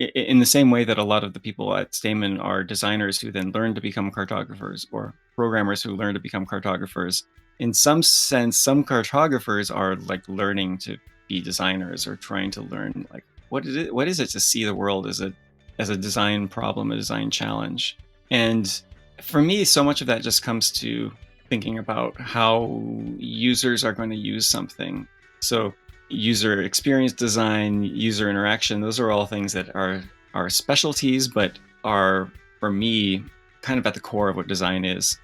in the same way that a lot of the people at Stamen are designers who then learn to become cartographers, or programmers who learn to become cartographers. In some sense, some cartographers are like learning to be designers, or trying to learn like what is it to see the world as a design problem, a design challenge. And for me, so much of that just comes to thinking about how users are going to use something. So user experience design, user interaction, those are all things that are specialties, but are, for me, kind of at the core of what design is.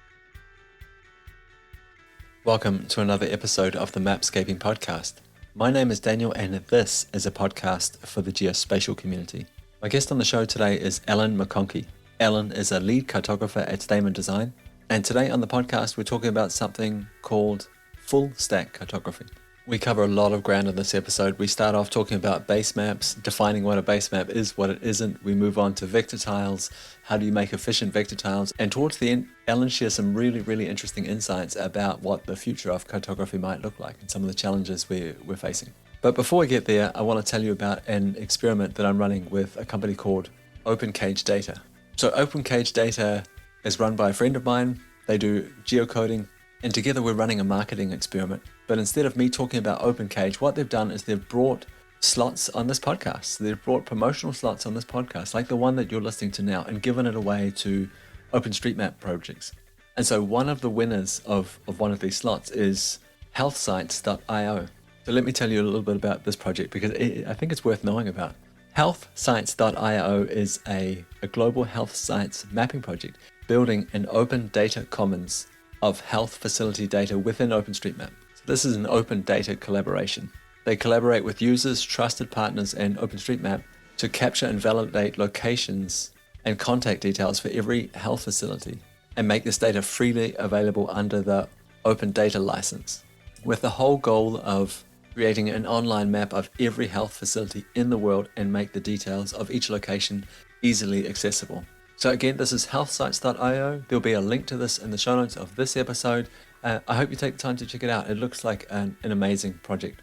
Welcome to another episode of the Mapscaping podcast. My name is Daniel, and this is a podcast for the geospatial community. My guest on the show today is Ellen McConkey. Ellen is a lead cartographer at Stamen Design, and today on the podcast we're talking about something called full stack cartography. We cover a lot of ground in this episode. We start off talking about base maps, defining what a base map is, what it isn't. We move on to vector tiles. How do you make efficient vector tiles? And towards the end, Ellen shares some really interesting insights about what the future of cartography might look like and some of the challenges we're facing. But before we get there, I want to tell you about an experiment that I'm running with a company called OpenCage Data. So OpenCage Data is run by a friend of mine. They do geocoding, and together we're running a marketing experiment. But instead of me talking about OpenCage, what they've done is they've brought slots on this podcast. They've brought promotional slots on this podcast, like the one that you're listening to now, and given it away to OpenStreetMap projects. And so one of the winners of one of these slots is healthsites.io. So let me tell you a little bit about this project, because I think it's worth knowing about. Healthsites.io is a global health sites mapping project building an open data commons of health facility data within OpenStreetMap. So this is an open data collaboration. They collaborate with users, trusted partners, and OpenStreetMap to capture and validate locations and contact details for every health facility and make this data freely available under the open data license, with the whole goal of creating an online map of every health facility in the world and make the details of each location easily accessible. So again, this is healthsites.io. There'll be a link to this in the show notes of this episode. I hope you take the time to check it out. It looks like an amazing project.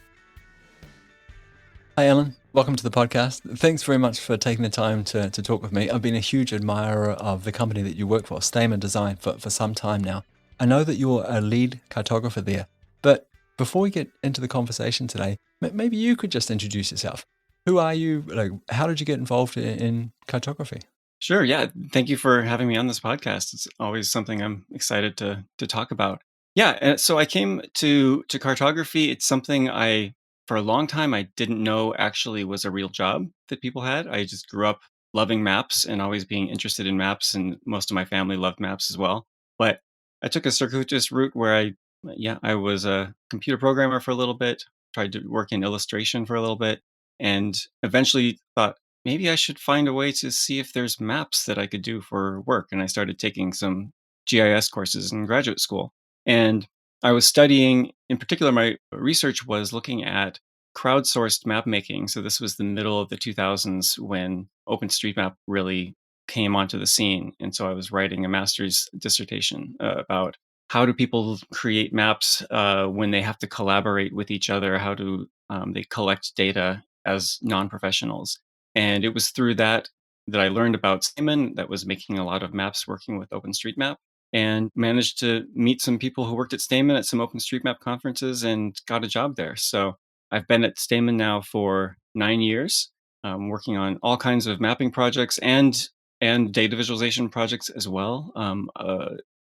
Hi, Ellen. Welcome to the podcast. Thanks very much for taking the time to talk with me. I've been a huge admirer of the company that you work for, Stamen Design, for some time now. I know that you're a lead cartographer there, but before we get into the conversation today, maybe you could just introduce yourself. Who are you? Like, how did you get involved in cartography? Sure, yeah. Thank you for having me on this podcast. It's always something I'm excited to talk about. Yeah, so I came to cartography. It's something for a long time, I didn't know actually was a real job that people had. I just grew up loving maps and always being interested in maps, and most of my family loved maps as well. But I took a circuitous route where I was a computer programmer for a little bit, tried to work in illustration for a little bit, and eventually thought, maybe I should find a way to see if there's maps that I could do for work. And I started taking some GIS courses in graduate school. And I was studying, in particular, my research was looking at crowdsourced map making. So this was the middle of the 2000s when OpenStreetMap really came onto the scene. And so I was writing a master's dissertation about how do people create maps when they have to collaborate with each other? How do they collect data as non-professionals? And it was through that I learned about Stamen, that was making a lot of maps working with OpenStreetMap, and managed to meet some people who worked at Stamen at some OpenStreetMap conferences and got a job there. So I've been at Stamen now for 9 years, working on all kinds of mapping projects and data visualization projects as well.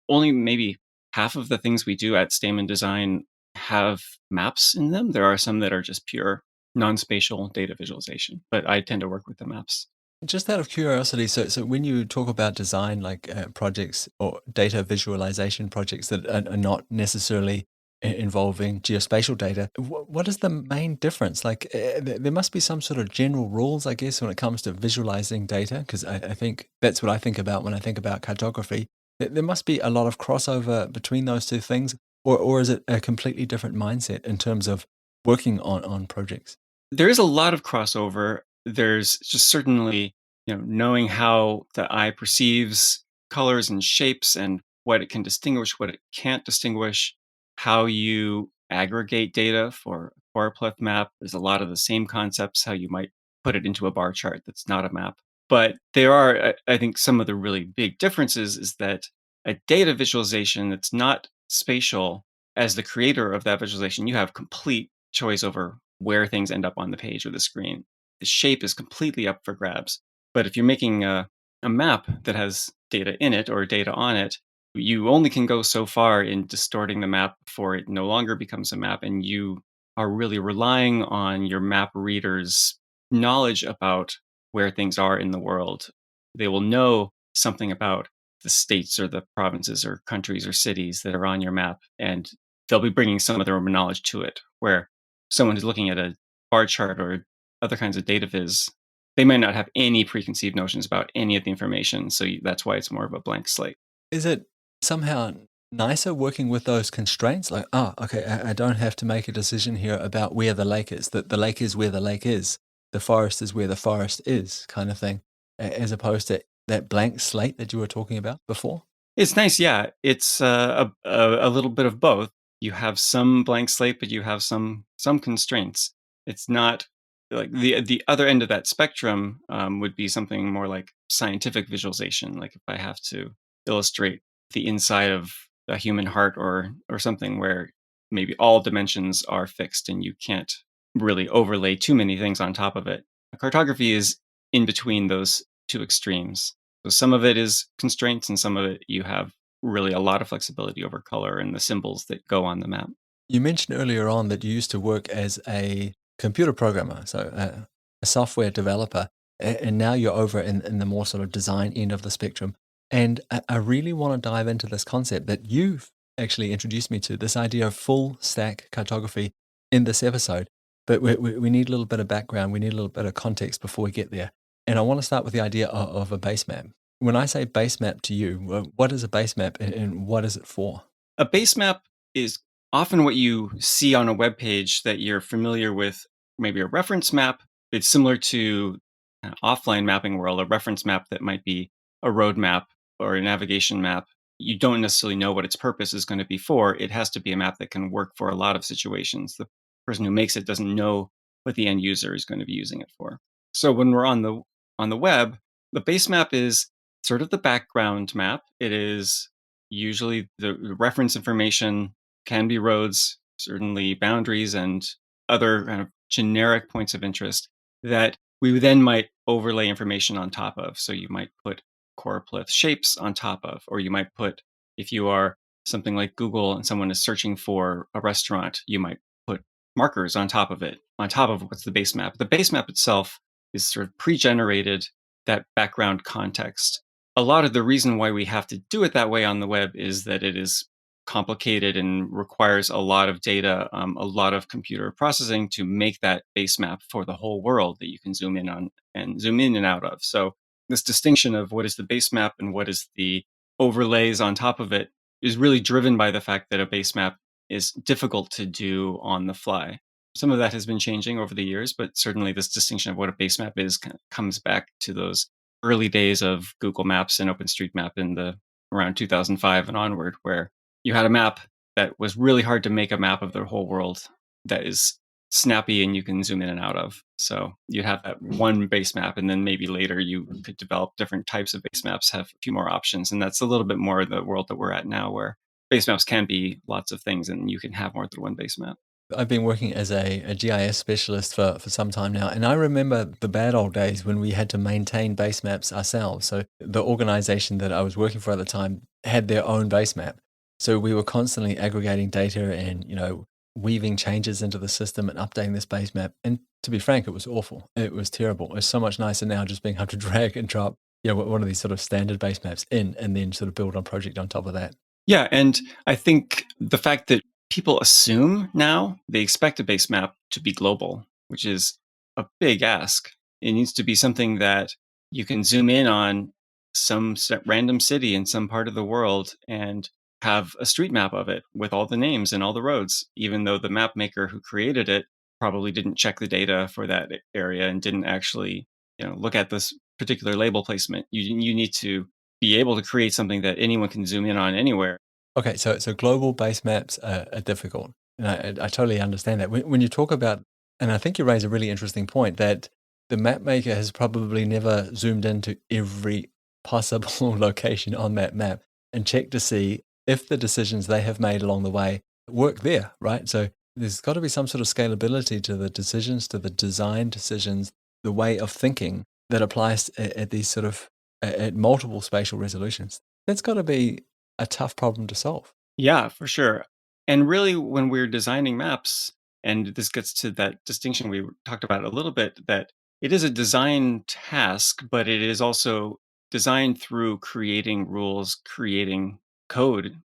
Only maybe half of the things we do at Stamen Design have maps in them. There are some that are just pure non-spatial data visualization, but I tend to work with the maps. Just out of curiosity, so when you talk about design, like projects or data visualization projects that are not necessarily involving geospatial data, what is the main difference? Like, there must be some sort of general rules, I guess, when it comes to visualizing data, because I think that's what I think about when I think about cartography. There must be a lot of crossover between those two things, or is it a completely different mindset in terms of working on projects? There is a lot of crossover. There's just certainly, knowing how the eye perceives colors and shapes and what it can distinguish, what it can't distinguish, how you aggregate data for a choropleth map. There's a lot of the same concepts, how you might put it into a bar chart that's not a map. But there are, I think, some of the really big differences is that a data visualization that's not spatial, as the creator of that visualization, you have complete choice over where things end up on the page or the screen. The shape is completely up for grabs. But if you're making a map that has data in it or data on it, you only can go so far in distorting the map before it no longer becomes a map. And you are really relying on your map readers' knowledge about where things are in the world. They will know something about the states or the provinces or countries or cities that are on your map, and they'll be bringing some of their own knowledge to it. Where someone who's looking at a bar chart or other kinds of data viz, they might not have any preconceived notions about any of the information. So that's why it's more of a blank slate. Is it somehow nicer working with those constraints? Like, oh, okay, I don't have to make a decision here about where the lake is. That the lake is where the lake is. The forest is where the forest is, kind of thing, as opposed to that blank slate that you were talking about before. It's nice, yeah. It's a little bit of both. You have some blank slate, but you have some constraints. It's not like the other end of that spectrum would be something more like scientific visualization. Like if I have to illustrate the inside of a human heart or something where maybe all dimensions are fixed and you can't really overlay too many things on top of it. Cartography is in between those two extremes. So some of it is constraints, and some of it you have really a lot of flexibility over color and the symbols that go on the map. You mentioned earlier on that you used to work as a computer programmer, so a software developer, and now you're over in the more sort of design end of the spectrum. And I really want to dive into this concept that you've actually introduced me to, this idea of full stack cartography in this episode. But we need a little bit of background, we need a little bit of context before we get there. And I want to start with the idea of a base map. When I say base map to you, what is a base map and what is it for? A base map is often what you see on a web page that you're familiar with, maybe a reference map. It's similar to an offline mapping world, a reference map that might be a road map or a navigation map. You don't necessarily know what its purpose is going to be for. It has to be a map that can work for a lot of situations. The person who makes it doesn't know what the end user is going to be using it for. So when we're on the web, the base map is sort of the background map. It is usually the reference information can be roads, certainly boundaries and other kind of generic points of interest that we then might overlay information on top of. So you might put choropleth shapes on top of, or you might put, if you are something like Google and someone is searching for a restaurant, you might put markers on top of it, on top of what's the base map. The base map itself is sort of pre-generated that background context. A lot of the reason why we have to do it that way on the web is that it is complicated and requires a lot of data, a lot of computer processing to make that base map for the whole world that you can zoom in on and zoom in and out of. So this distinction of what is the base map and what is the overlays on top of it is really driven by the fact that a base map is difficult to do on the fly. Some of that has been changing over the years, but certainly this distinction of what a base map is comes back to those early days of Google Maps and OpenStreetMap in the around 2005 and onward, where you had a map that was really hard to make a map of the whole world that is snappy and you can zoom in and out of. So you'd have that one base map, and then maybe later you could develop different types of base maps, have a few more options. And that's a little bit more the world that we're at now, where base maps can be lots of things and you can have more than one base map. I've been working as a GIS specialist for some time now, and I remember the bad old days when we had to maintain base maps ourselves. So the organization that I was working for at the time had their own base map. So we were constantly aggregating data and, weaving changes into the system and updating this base map. And to be frank, it was awful. It was terrible. It's so much nicer now just being able to drag and drop, one of these sort of standard base maps in and then sort of build on project on top of that. Yeah, and I think the fact that people assume now they expect a base map to be global, which is a big ask. It needs to be something that you can zoom in on some random city in some part of the world and have a street map of it with all the names and all the roads, even though the map maker who created it probably didn't check the data for that area and didn't actually, look at this particular label placement. You need to be able to create something that anyone can zoom in on anywhere. Okay, so global base maps are difficult, and I totally understand that. When you talk about, and I think you raise a really interesting point that the map maker has probably never zoomed into every possible location on that map and checked to see if the decisions they have made along the way work there, right? So there's got to be some sort of scalability to the decisions, to the design decisions, the way of thinking that applies at these sort of at multiple spatial resolutions. That's got to be a tough problem to solve. Yeah, for sure. And really, when we're designing maps, and this gets to that distinction we talked about a little bit, that it is a design task, but it is also designed through creating rules, creating code,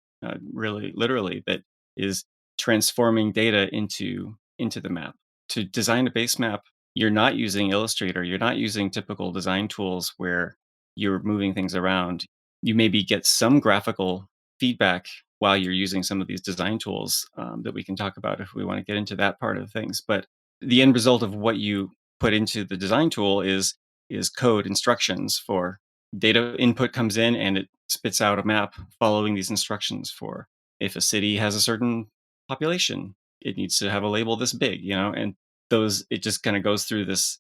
really, literally, that is transforming data into the map. To design a base map, you're not using Illustrator, you're not using typical design tools where you're moving things around. You maybe get some graphical feedback while you're using some of these design tools that we can talk about if we want to get into that part of things. But the end result of what you put into the design tool is code instructions for data input comes in and it spits out a map following these instructions for if a city has a certain population, it needs to have a label this big, and those it just kind of goes through this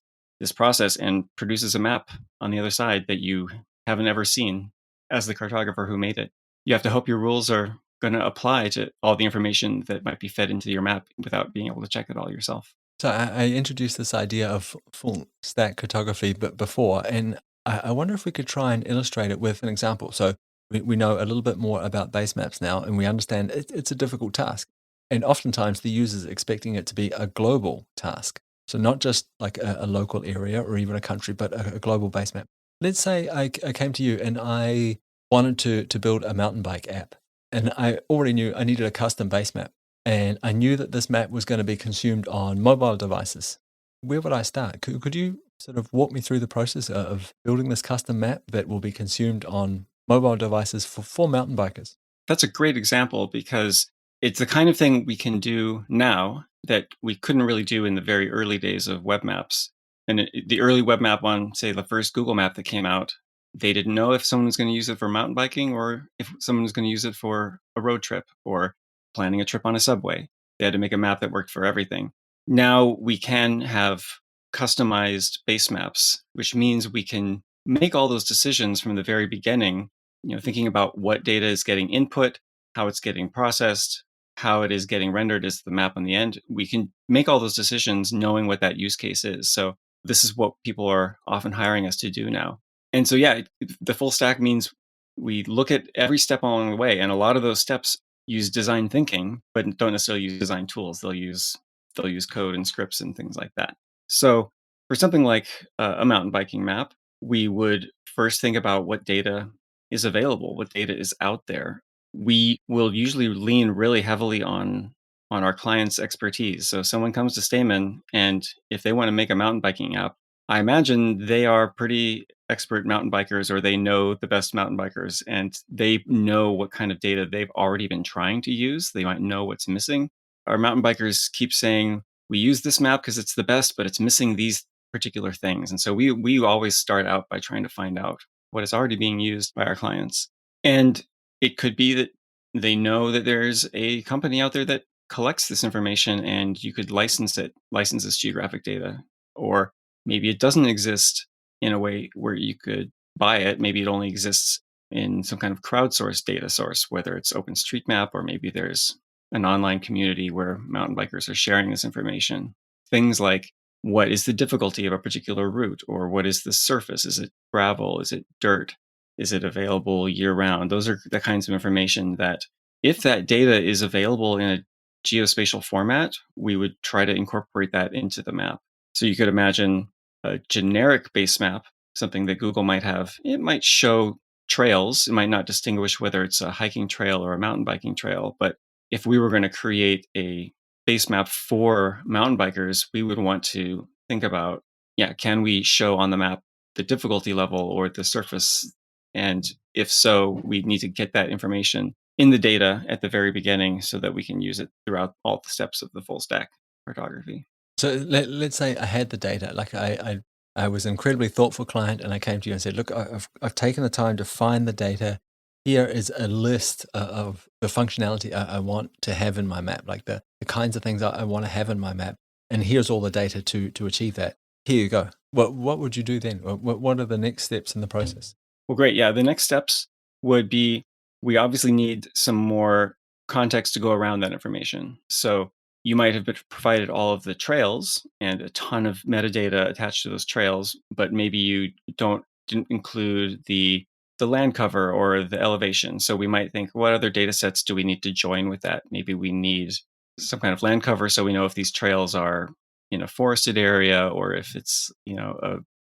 process and produces a map on the other side that you haven't ever seen as the cartographer who made it. You have to hope your rules are going to apply to all the information that might be fed into your map without being able to check it all yourself. So I introduced this idea of full stack cartography but before, and I wonder if we could try and illustrate it with an example. So we know a little bit more about base maps now, and we understand it's a difficult task. And oftentimes the user's expecting it to be a global task. So not just like a local area or even a country, but a global base map. Let's say I came to you and I wanted to build a mountain bike app. And I already knew I needed a custom base map. And I knew that this map was going to be consumed on mobile devices. Where would I start? Could you sort of walk me through the process of building this custom map that will be consumed on mobile devices for mountain bikers? That's a great example because it's the kind of thing we can do now that we couldn't really do in the very early days of web maps. And the early web map on, say, the first Google map that came out, they didn't know if someone was going to use it for mountain biking or if someone was going to use it for a road trip or planning a trip on a subway. They had to make a map that worked for everything. Now we can have customized base maps, which means we can make all those decisions from the very beginning, thinking about what data is getting input, how it's getting processed, how it is getting rendered as the map on the end. We can make all those decisions knowing what that use case is. So this is what people are often hiring us to do now. And so, yeah, the full stack means we look at every step along the way. And a lot of those steps use design thinking, but don't necessarily use design tools. They'll use code and scripts and things like that. So for something like a mountain biking map, we would first think about what data is available, what data is out there. We will usually lean really heavily on our client's expertise. So if someone comes to Stamen and if they want to make a mountain biking app, I imagine they are pretty expert mountain bikers or they know the best mountain bikers and they know what kind of data they've already been trying to use. They might know what's missing. Our mountain bikers keep saying, we use this map because it's the best, but it's missing these particular things. And so we always start out by trying to find out what is already being used by our clients. And it could be that they know that there's a company out there that collects this information and you could license this geographic data. Or maybe it doesn't exist in a way where you could buy it. Maybe it only exists in some kind of crowdsourced data source, whether it's OpenStreetMap or maybe there's an online community where mountain bikers are sharing this information. Things like what is the difficulty of a particular route or what is the surface? Is it gravel? Is it dirt? Is it available year round? Those are the kinds of information that if that data is available in a geospatial format, we would try to incorporate that into the map. So you could imagine a generic base map, something that Google might have. It might show trails. It might not distinguish whether it's a hiking trail or a mountain biking trail. But if we were going to create a base map for mountain bikers, we would want to think about, yeah, can we show on the map the difficulty level or the surface? And if so, we need to get that information in the data at the very beginning so that we can use it throughout all the steps of the full stack cartography. So let's say I had the data, like I was an incredibly thoughtful client and I came to you and said, look, I've taken the time to find the data. Here is a list of the functionality I want to have in my map, like the kinds of things I want to have in my map. And here's all the data to achieve that. Here you go. What would you do then? What are the next steps in the process? Well, great. Yeah, the next steps would be we obviously need some more context to go around that information. So you might have been provided all of the trails and a ton of metadata attached to those trails, but maybe you didn't include the land cover or the elevation. So we might think, what other data sets do we need to join with that? Maybe we need some kind of land cover so we know if these trails are in a forested area or if it's,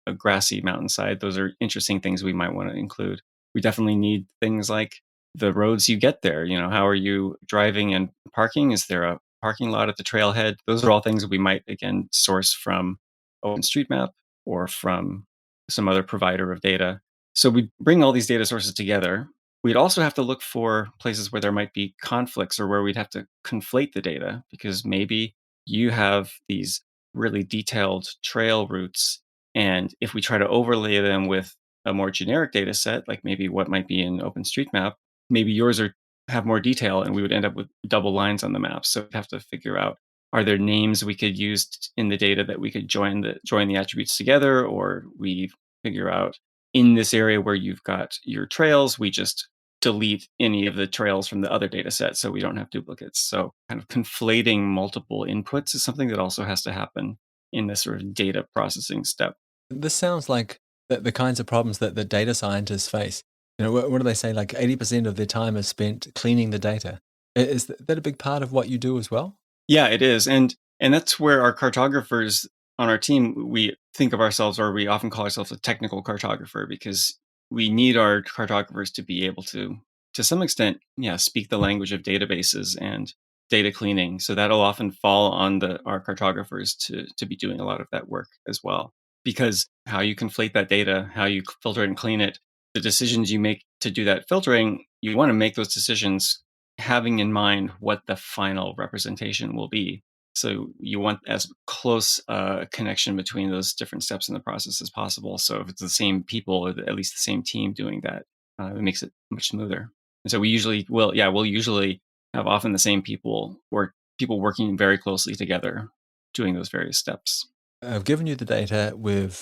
a grassy mountainside. Those are interesting things we might want to include. We definitely need things like the roads you get there. How are you driving and parking? Is there a parking lot at the trailhead? Those are all things we might, again, source from OpenStreetMap or from some other provider of data. So we bring all these data sources together. We'd also have to look for places where there might be conflicts or where we'd have to conflate the data because maybe you have these really detailed trail routes, and if we try to overlay them with a more generic data set, like maybe what might be in OpenStreetMap, maybe yours have more detail and we would end up with double lines on the map. So we'd have to figure out, are there names we could use in the data that we could join the attributes together, or we figure out in this area where you've got your trails, we just delete any of the trails from the other data set so we don't have duplicates. So kind of conflating multiple inputs is something that also has to happen in this sort of data processing step. This sounds like the kinds of problems that the data scientists face. What do they say? Like 80% of their time is spent cleaning the data. Is that a big part of what you do as well? Yeah, it is. And that's where our cartographers on our team, we think of ourselves, or we often call ourselves a technical cartographer, because we need our cartographers to be able to some extent, yeah, speak the language of databases and data cleaning. So that'll often fall on our cartographers to be doing a lot of that work as well. Because how you conflate that data, how you filter it and clean it, the decisions you make to do that filtering, you want to make those decisions having in mind what the final representation will be. So you want as close a connection between those different steps in the process as possible. So if it's the same people, or at least the same team doing that, it makes it much smoother. And so we'll usually have often the same people or people working very closely together doing those various steps. I've given you the data.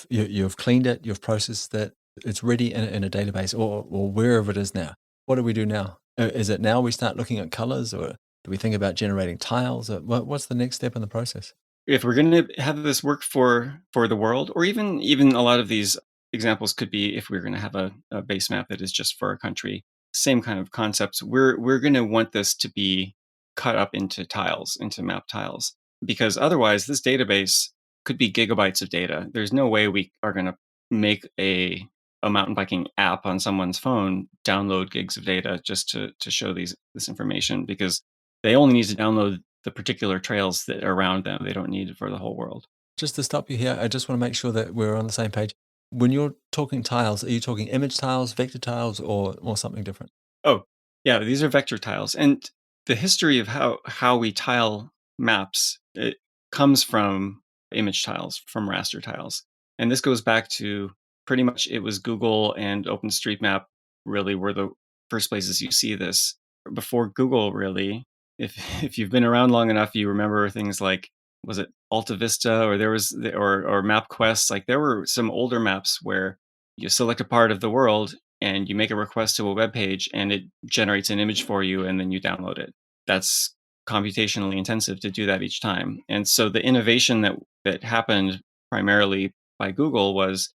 You've cleaned it. You've processed it. It's ready in a database or wherever it is now. What do we do now? Is it now we start looking at colors, or do we think about generating tiles? Or what's the next step in the process? If we're going to have this work for the world, or even a lot of these examples could be if we're going to have a base map that is just for a country, same kind of concepts. We're going to want this to be cut up into tiles, into map tiles, because otherwise this database could be gigabytes of data. There's no way we are going to make a mountain biking app on someone's phone download gigs of data just to show this information, because they only need to download the particular trails that are around them. They don't need it for the whole world. Just to stop you here, I just want to make sure that we're on the same page. When you're talking tiles, are you talking image tiles, vector tiles, or something different? Oh, yeah, these are vector tiles. And the history of how we tile maps, it comes from image tiles, from raster tiles. And this goes back to pretty much it was Google and OpenStreetMap really were the first places you see this. Before Google, really, if if you've been around long enough, you remember things like, was it Alta Vista, or or MapQuest? Like there were some older maps where you select a part of the world and you make a request to a web page and it generates an image for you and then you download it. That's computationally intensive to do that each time. And so the innovation that happened primarily by Google was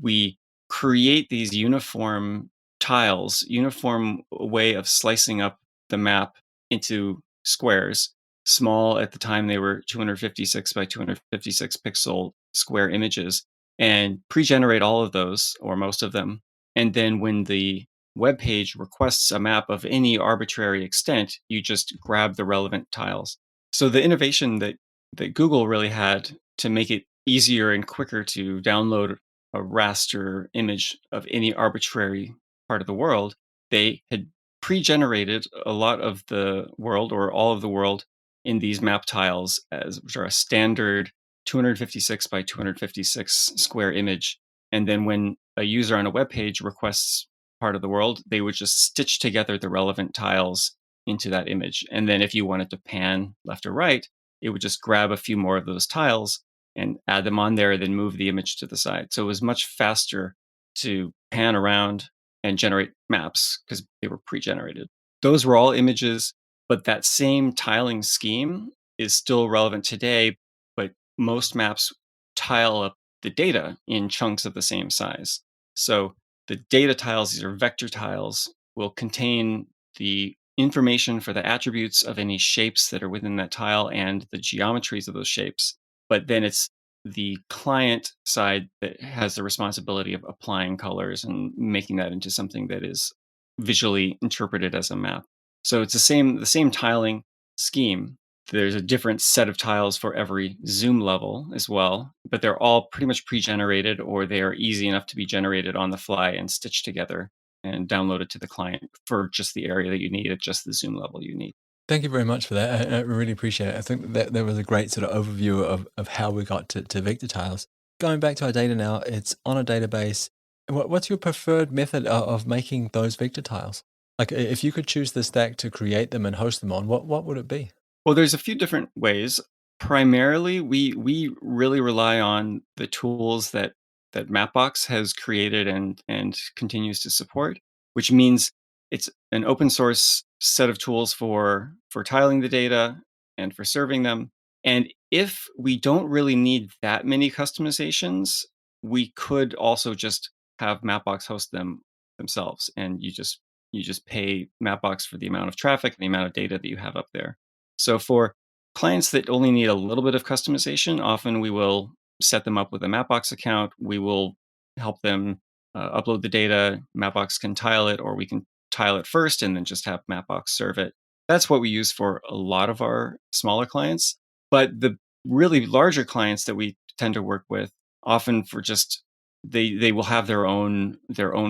we create these uniform tiles, uniform way of slicing up the map into squares. Small at the time, they were 256 by 256 pixel square images, and pre-generate all of those or most of them. And then when the web page requests a map of any arbitrary extent, you just grab the relevant tiles. So the innovation that Google really had to make it easier and quicker to download a raster image of any arbitrary part of the world, they had pre-generated a lot of the world or all of the world in these map tiles, as which are a standard 256 by 256 square image. And then when a user on a web page requests part of the world, they would just stitch together the relevant tiles into that image. And then if you wanted to pan left or right, it would just grab a few more of those tiles and add them on there, then move the image to the side. So it was much faster to pan around and generate maps because they were pre-generated. Those were all images, but that same tiling scheme is still relevant today, but most maps tile up the data in chunks of the same size. So the data tiles, these are vector tiles, will contain the information for the attributes of any shapes that are within that tile and the geometries of those shapes. But then it's the client side that has the responsibility of applying colors and making that into something that is visually interpreted as a map. So it's the same tiling scheme. There's a different set of tiles for every zoom level as well, but they're all pretty much pre-generated, or they are easy enough to be generated on the fly and stitched together and downloaded to the client for just the area that you need at just the zoom level you need. Thank you very much for that. I really appreciate it. I think that was a great sort of overview of how we got to vector tiles. Going back to our data now, it's on a database. What's your preferred method of making those vector tiles? Like if you could choose the stack to create them and host them on, what would it be? Well, there's a few different ways. Primarily, we really rely on the tools that Mapbox has created and continues to support, which means it's an open source set of tools for tiling the data and for serving them. And if we don't really need that many customizations, we could also just have Mapbox host them themselves, and you just pay Mapbox for the amount of traffic and the amount of data that you have up there. So for clients that only need a little bit of customization, often we will set them up with a Mapbox account. We will help them upload the data. Mapbox can tile it, or we can tile it first and then just have Mapbox serve it. That's what we use for a lot of our smaller clients. But the really larger clients that we tend to work with, often for just they will have their own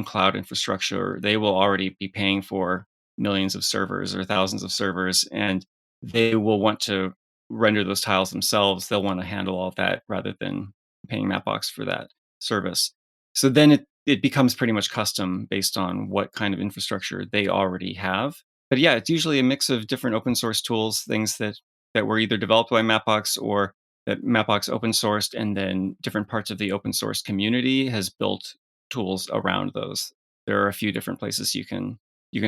cloud infrastructure. They will already be paying for millions of servers or thousands of servers, and they will want to render those tiles themselves. They'll want to handle all of that rather than paying Mapbox for that service. So then it becomes pretty much custom based on what kind of infrastructure they already have. But yeah, it's usually a mix of different open source tools, things that were either developed by Mapbox or that Mapbox open sourced, and then different parts of the open source community has built tools around those. There are a few different places you can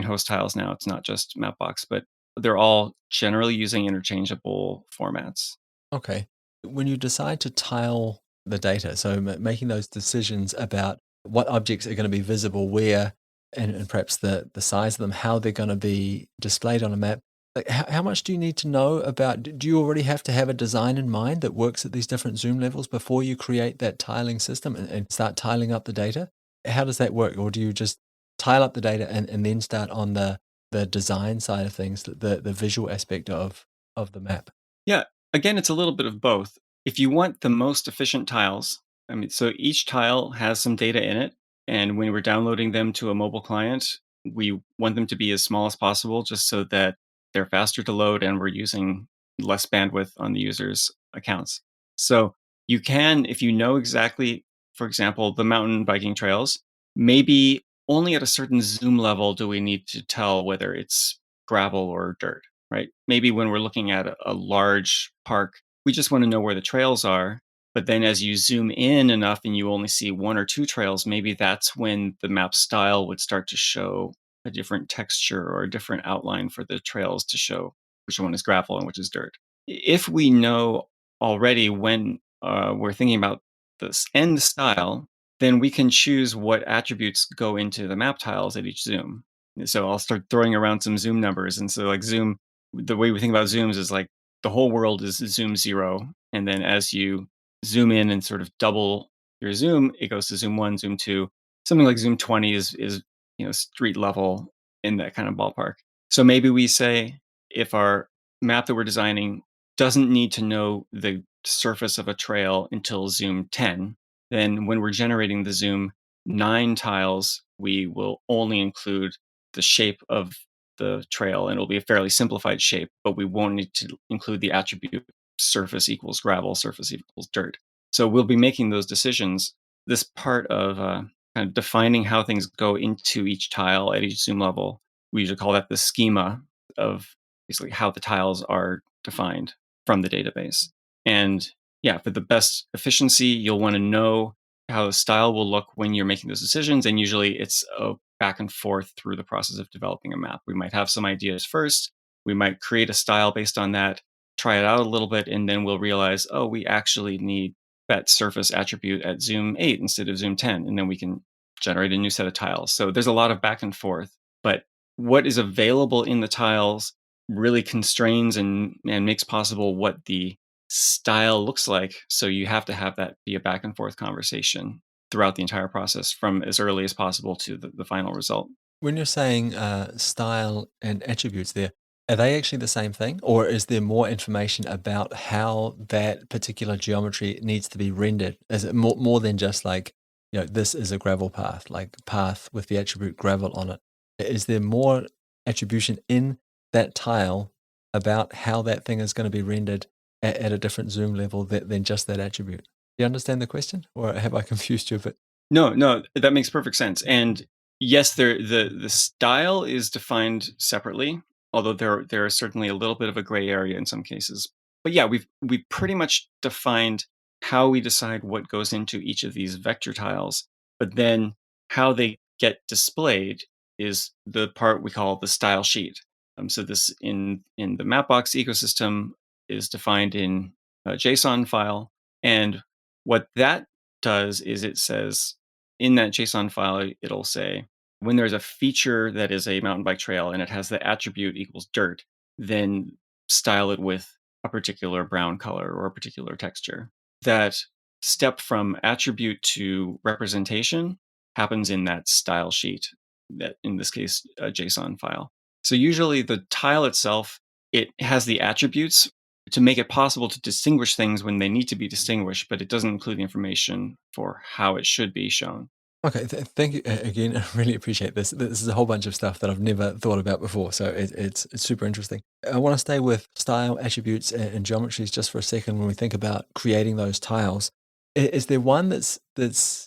host tiles now. It's not just Mapbox, but they're all generally using interchangeable formats. Okay. When you decide to tile the data, so making those decisions about what objects are going to be visible where, and perhaps the size of them, how they're going to be displayed on a map, like how much do you need to know about? Do you already have to have a design in mind that works at these different zoom levels before you create that tiling system and start tiling up the data? How does that work? Or do you just tile up the data and then start on the design side of things, the visual aspect of the map? Yeah, again, it's a little bit of both. If you want the most efficient tiles, I mean, so each tile has some data in it, and when we're downloading them to a mobile client, we want them to be as small as possible just so that they're faster to load and we're using less bandwidth on the user's accounts. So you can, if you know exactly, for example, the mountain biking trails, maybe only at a certain zoom level do we need to tell whether it's gravel or dirt, right? Maybe when we're looking at a large park, we just want to know where the trails are. But then as you zoom in enough and you only see one or two trails, maybe that's when the map style would start to show a different texture or a different outline for the trails to show which one is gravel and which is dirt. If we know already when we're thinking about this end style, then we can choose what attributes go into the map tiles at each zoom. So I'll start throwing around some zoom numbers. And so like zoom, the way we think about zooms is like the whole world is zoom 0. And then as you zoom in and sort of double your zoom, it goes to zoom 1, zoom 2. Something like zoom 20 is street level in that kind of ballpark. So maybe we say if our map that we're designing doesn't need to know the surface of a trail until zoom 10, then when we're generating the zoom 9 tiles, we will only include the shape of the trail, and it'll be a fairly simplified shape, but we won't need to include the attribute surface equals gravel, surface equals dirt. So we'll be making those decisions. This part of kind of defining how things go into each tile at each zoom level, we usually call that the schema of basically how the tiles are defined from the database. And yeah, for the best efficiency, you'll want to know how the style will look when you're making those decisions. And usually it's a back and forth through the process of developing a map. We might have some ideas first. We might create a style based on that, try it out a little bit, and then we'll realize, oh, we actually need that surface attribute at zoom 8 instead of zoom 10. And then we can generate a new set of tiles. So there's a lot of back and forth. But what is available in the tiles really constrains and makes possible what the style looks like. So you have to have that be a back and forth conversation throughout the entire process from as early as possible to the final result. When you're saying style and attributes there, are they actually the same thing? Or is there more information about how that particular geometry needs to be rendered? Is it more than just like, this is a gravel path, like path with the attribute gravel on it? Is there more attribution in that tile about how that thing is going to be rendered at a different zoom level than just that attribute? Do you understand the question? Or have I confused you a bit? No, no, that makes perfect sense. And yes, the style is defined separately, although there are certainly a little bit of a gray area in some cases. But yeah, we pretty much defined how we decide what goes into each of these vector tiles, but then how they get displayed is the part we call the style sheet. So this in the Mapbox ecosystem is defined in a JSON file, and what that does is it says in that JSON file, it'll say when there's a feature that is a mountain bike trail and it has the attribute equals dirt, then style it with a particular brown color or a particular texture. That step from attribute to representation happens in that style sheet, that in this case, a JSON file. So usually the tile itself, it has the attributes to make it possible to distinguish things when they need to be distinguished, but it doesn't include the information for how it should be shown. Okay, thank you again. I really appreciate this. This is a whole bunch of stuff that I've never thought about before, so it's super interesting. I want to stay with style, attributes, and geometries just for a second. When we think about creating those tiles, is there one that's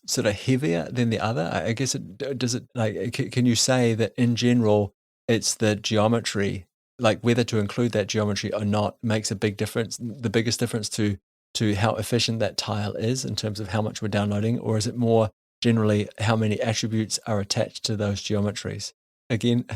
sort of heavier than the other? I guess does it like can you say that in general it's the geometry, like whether to include that geometry or not, makes a big difference. The biggest difference to how efficient that tile is in terms of how much we're downloading, or is it more generally how many attributes are attached to those geometries? Again,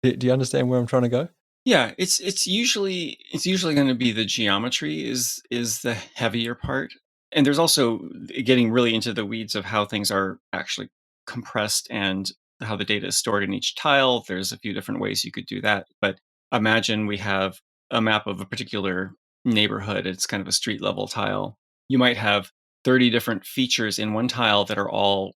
do you understand where I'm trying to go? Yeah, it's usually going to be the geometry is the heavier part. And there's also getting really into the weeds of how things are actually compressed and how the data is stored in each tile. There's a few different ways you could do that. But imagine we have a map of a particular neighborhood. It's kind of a street level tile. You might have 30 different features in one tile that are all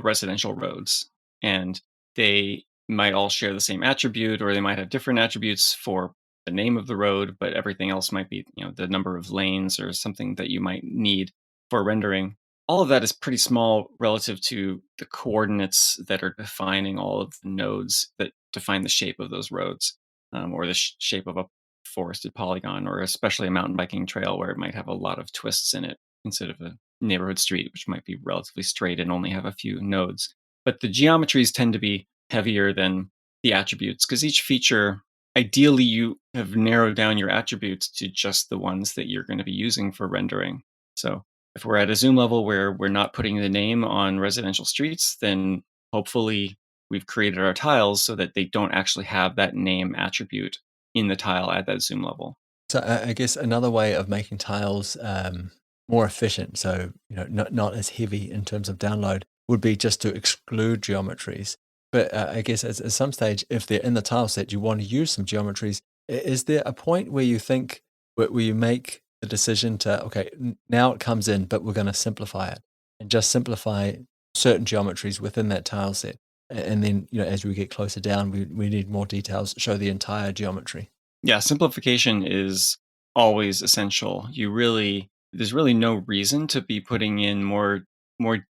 residential roads. And they might all share the same attribute, or they might have different attributes for the name of the road, but everything else might be, the number of lanes or something that you might need for rendering. All of that is pretty small relative to the coordinates that are defining all of the nodes that define the shape of those roads, or the shape of a forested polygon, or especially a mountain biking trail where it might have a lot of twists in it instead of a neighborhood street, which might be relatively straight and only have a few nodes. But the geometries tend to be heavier than the attributes because each feature, ideally, you have narrowed down your attributes to just the ones that you're going to be using for rendering. So if we're at a zoom level where we're not putting the name on residential streets, then hopefully we've created our tiles so that they don't actually have that name attribute in the tile at that zoom level. So I guess another way of making tiles more efficient, so not as heavy in terms of download, would be just to exclude geometries. But I guess at some stage, if they're in the tile set, you want to use some geometries. Is there a point where you think where you make the decision to okay, now it comes in, but we're going to simplify it and just simplify certain geometries within that tile set, and then as we get closer down, we need more details, show the entire geometry. Yeah, simplification is always essential. There's really no reason to be putting in more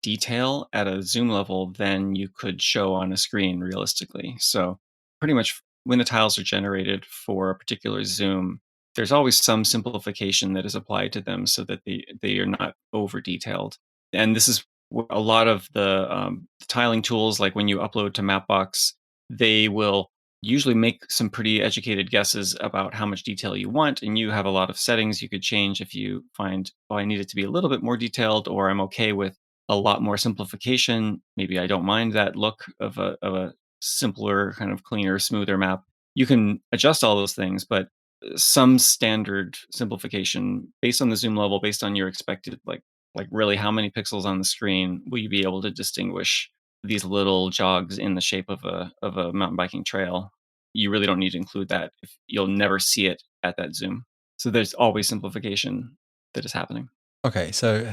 detail at a zoom level than you could show on a screen realistically. So pretty much when the tiles are generated for a particular zoom, there's always some simplification that is applied to them so that they are not over detailed. And this is a lot of the tiling tools, like when you upload to Mapbox, they will usually make some pretty educated guesses about how much detail you want, and you have a lot of settings you could change if you find, oh, I need it to be a little bit more detailed, or I'm okay with a lot more simplification. Maybe I don't mind that look of a simpler, kind of cleaner, smoother map. You can adjust all those things, but some standard simplification based on the zoom level, based on your expected, like really how many pixels on the screen will you be able to distinguish these little jogs in the shape of a mountain biking trail. You really don't need to include that if you'll never see it at that zoom. So there's always simplification that is happening. Okay, so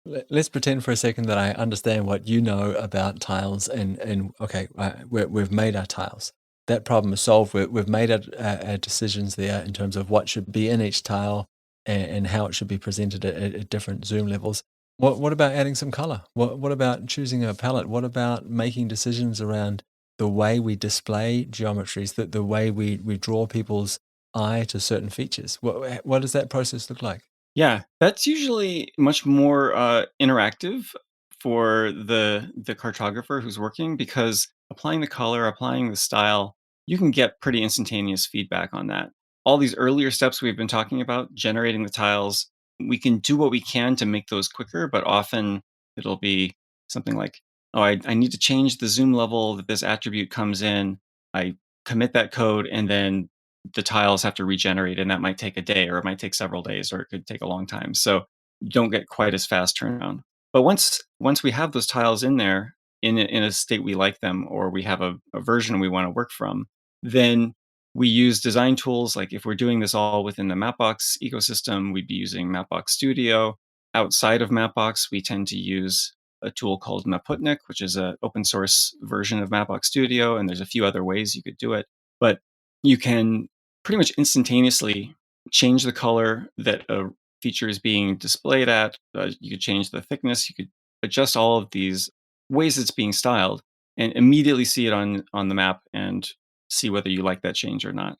let's pretend for a second that I understand what you know about tiles, and okay, we've made our tiles. That problem is solved. We've made our decisions there in terms of what should be in each tile and how it should be presented at different zoom levels. What about adding some color? What about choosing a palette? What about making decisions around the way we display geometries, the way we draw people's eye to certain features? What does that process look like? Yeah, that's usually much more interactive for the cartographer who's working, because applying the color, applying the style, you can get pretty instantaneous feedback on that. All these earlier steps we've been talking about, generating the tiles, we can do what we can to make those quicker, but often it'll be something like, oh, I need to change the zoom level that this attribute comes in. I commit that code, and then the tiles have to regenerate, and that might take a day, or it might take several days, or it could take a long time. So you don't get quite as fast turnaround. But once we have those tiles in there in a state we like them, or we have a version we want to work from, then we use design tools. Like if we're doing this all within the Mapbox ecosystem, we'd be using Mapbox Studio. Outside of Mapbox, we tend to use a tool called Maputnik, which is an open source version of Mapbox Studio, and there's a few other ways you could do it. But you can pretty much instantaneously change the color that a feature is being displayed at. You could change the thickness. You could adjust all of these ways it's being styled, and immediately see it on the map and see whether you like that change or not.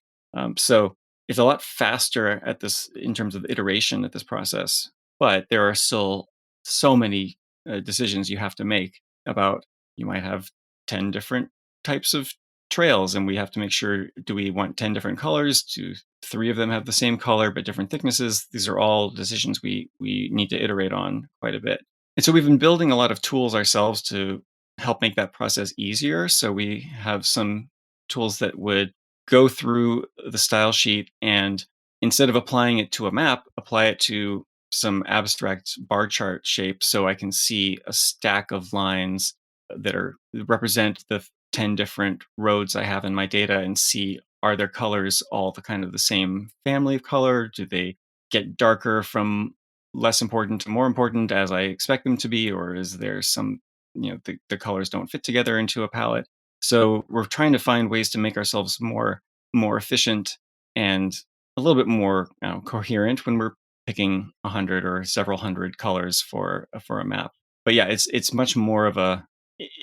So it's a lot faster at this in terms of iteration at this process, but there are still so many decisions you have to make about. You might have 10 different types of trails, and we have to make sure, do we want 10 different colors? Do three of them have the same color but different thicknesses? These are all decisions we need to iterate on quite a bit. And so we've been building a lot of tools ourselves to help make that process easier. So we have some tools that would go through the style sheet, and instead of applying it to a map, apply it to some abstract bar chart shape, so I can see a stack of lines that are represent the 10 different roads I have in my data, and see, are their colors all the kind of the same family of color? Do they get darker from less important to more important as I expect them to be? Or is there some, the colors don't fit together into a palette? So we're trying to find ways to make ourselves more efficient and a little bit more coherent when we're picking 100 or several hundred colors for a map. But yeah, it's much more of a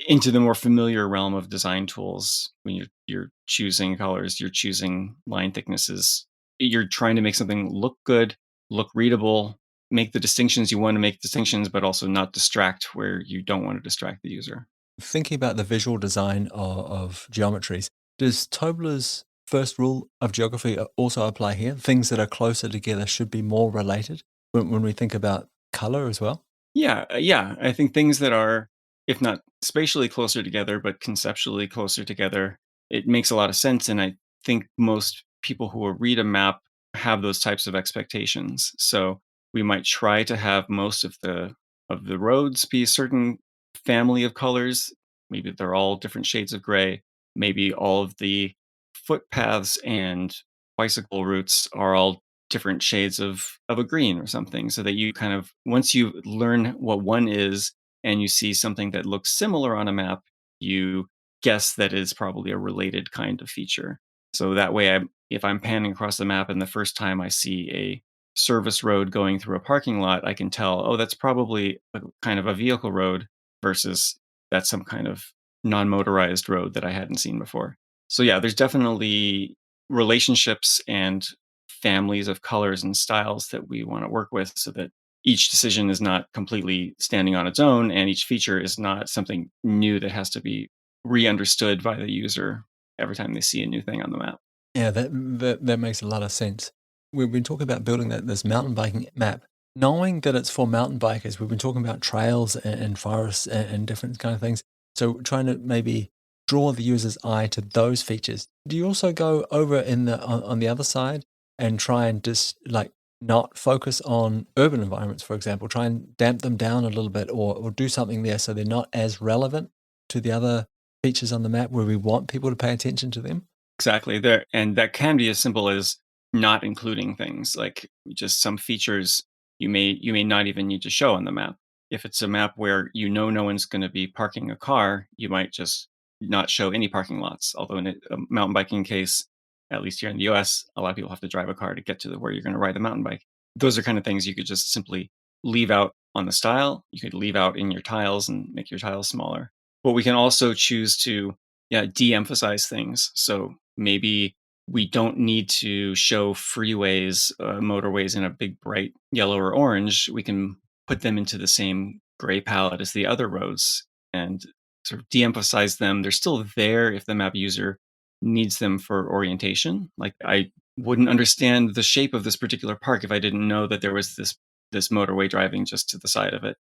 into the more familiar realm of design tools. When you're choosing colors, you're choosing line thicknesses, you're trying to make something look good, look readable, make the distinctions you want to make distinctions, but also not distract where you don't want to distract the user. Thinking about the visual design of geometries, does Tobler's first rule of geography also apply here? Things that are closer together should be more related when we think about color as well? Yeah, yeah. I think things that are, if not spatially closer together, but conceptually closer together, it makes a lot of sense. And I think most people who will read a map have those types of expectations. So we might try to have most of the roads be a certain family of colors. Maybe they're all different shades of gray. Maybe all of the footpaths and bicycle routes are all different shades of a green or something, so that you kind of, once you learn what one is and you see something that looks similar on a map, you guess that is probably a related kind of feature. So that way, if I'm panning across the map and the first time I see a service road going through a parking lot, I can tell, oh, that's probably a kind of a vehicle road, versus that's some kind of non-motorized road that I hadn't seen before. So yeah, there's definitely relationships and families of colors and styles that we want to work with, so that each decision is not completely standing on its own, and each feature is not something new that has to be re-understood by the user every time they see a new thing on the map. Yeah, that makes a lot of sense. We've been talking about building this mountain biking map, knowing that it's for mountain bikers. We've been talking about trails and forests and different kind of things. So trying to maybe draw the user's eye to those features. Do you also go over in on the other side and try and just like not focus on urban environments, for example, try and damp them down a little bit, or do something there so they're not as relevant to the other features on the map where we want people to pay attention to them? Exactly there, and that can be as simple as not including things like just some features you may not even need to show on the map. If it's a map where no one's going to be parking a car, you might just not show any parking lots. Although in a mountain biking case, at least here in the U.S., a lot of people have to drive a car to get to where you're going to ride the mountain bike. Those are kind of things you could just simply leave out on the style. You could leave out in your tiles and make your tiles smaller. But we can also choose to de-emphasize things. So maybe we don't need to show freeways, motorways in a big bright yellow or orange. We can put them into the same gray palette as the other roads and sort of de-emphasize them. They're still there if the map user needs them for orientation. Like I wouldn't understand the shape of this particular park if I didn't know that there was this motorway driving just to the side of it.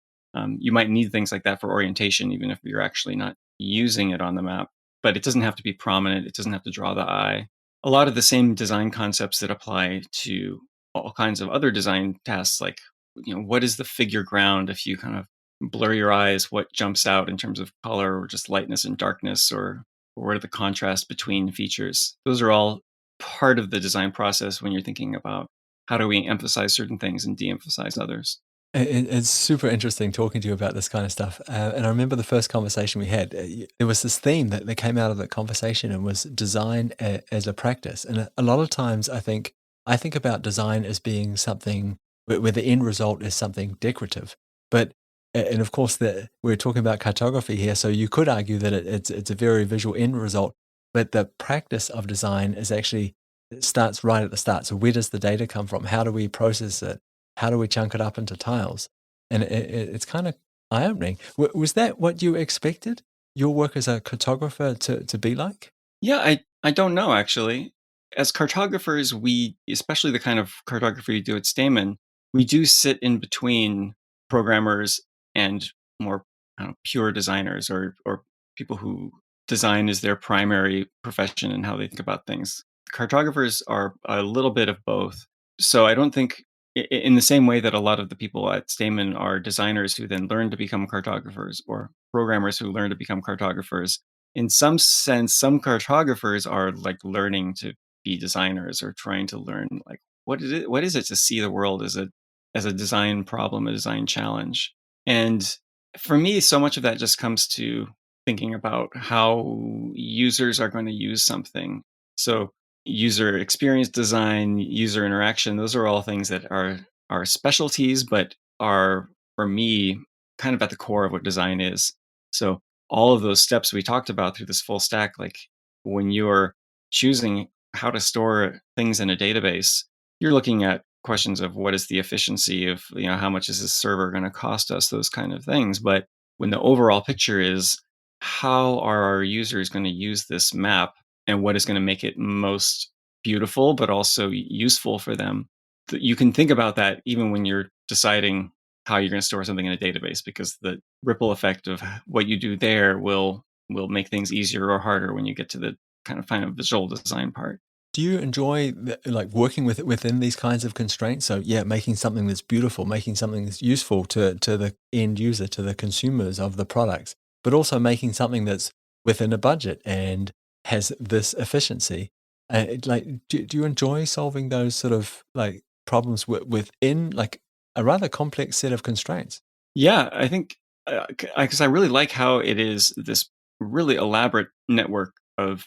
You might need things like that for orientation, even if you're actually not using it on the map. But it doesn't have to be prominent. It doesn't have to draw the eye. A lot of the same design concepts that apply to all kinds of other design tasks, like what is the figure ground? If you kind of blur your eyes, what jumps out in terms of color or just lightness and darkness, or what are the contrast between features? Those are all part of the design process when you're thinking about how do we emphasize certain things and de-emphasize others. It's super interesting talking to you about this kind of stuff. And I remember the first conversation we had. There was this theme that came out of that conversation, and was design as a practice. And a lot of times, I think about design as being something where the end result is something decorative. But and of course, we're talking about cartography here, so you could argue that it's a very visual end result. But the practice of design is actually, it starts right at the start. So where does the data come from? How do we process it? How do we chunk it up into tiles? And it's kind of eye-opening. Was that what you expected your work as a cartographer to be like? Yeah, I don't know actually. As cartographers, we, especially the kind of cartography we do at Stamen, we do sit in between programmers and more pure designers, or people who design is their primary profession and how they think about things. Cartographers are a little bit of both. So I don't think in the same way that a lot of the people at Stamen are designers who then learn to become cartographers, or programmers who learn to become cartographers, in some sense, some cartographers are like learning to be designers, or trying to learn like what is it to see the world as a design problem, a design challenge. And for me, so much of that just comes to thinking about how users are going to use something. So user experience design, user interaction, those are all things that are specialties, but are for me kind of at the core of what design is. So all of those steps we talked about through this full stack, like when you're choosing how to store things in a database, you're looking at questions of what is the efficiency of, how much is this server going to cost us, those kind of things. But when the overall picture is how are our users going to use this map, and what is going to make it most beautiful, but also useful for them, you can think about that even when you're deciding how you're going to store something in a database, because the ripple effect of what you do there will make things easier or harder when you get to the kind of visual design part. Do you enjoy like working within these kinds of constraints? So yeah, making something that's beautiful, making something that's useful to the end user, to the consumers of the products, but also making something that's within a budget and has this efficiency. Like, do you enjoy solving those sort of like problems within like a rather complex set of constraints? Yeah, I think because I really like how it is this really elaborate network of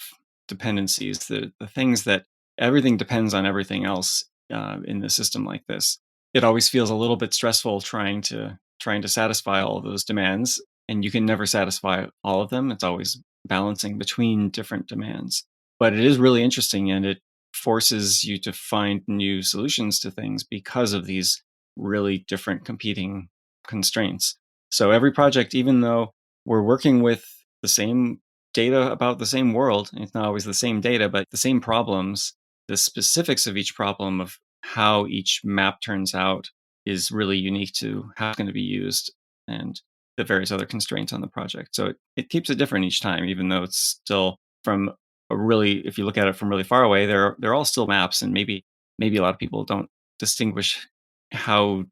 dependencies, the things that everything depends on everything else in the system like this. It always feels a little bit stressful trying to satisfy all of those demands, and you can never satisfy all of them. It's always balancing between different demands. But it is really interesting, and it forces you to find new solutions to things because of these really different competing constraints. So every project, even though we're working with the same data about the same world. It's not always the same data, but the same problems. The specifics of each problem, of how each map turns out, is really unique to how it's going to be used and the various other constraints on the project. So it keeps it different each time, even though it's still from a really, if you look at it from really far away, they're all still maps, and maybe a lot of people don't distinguish how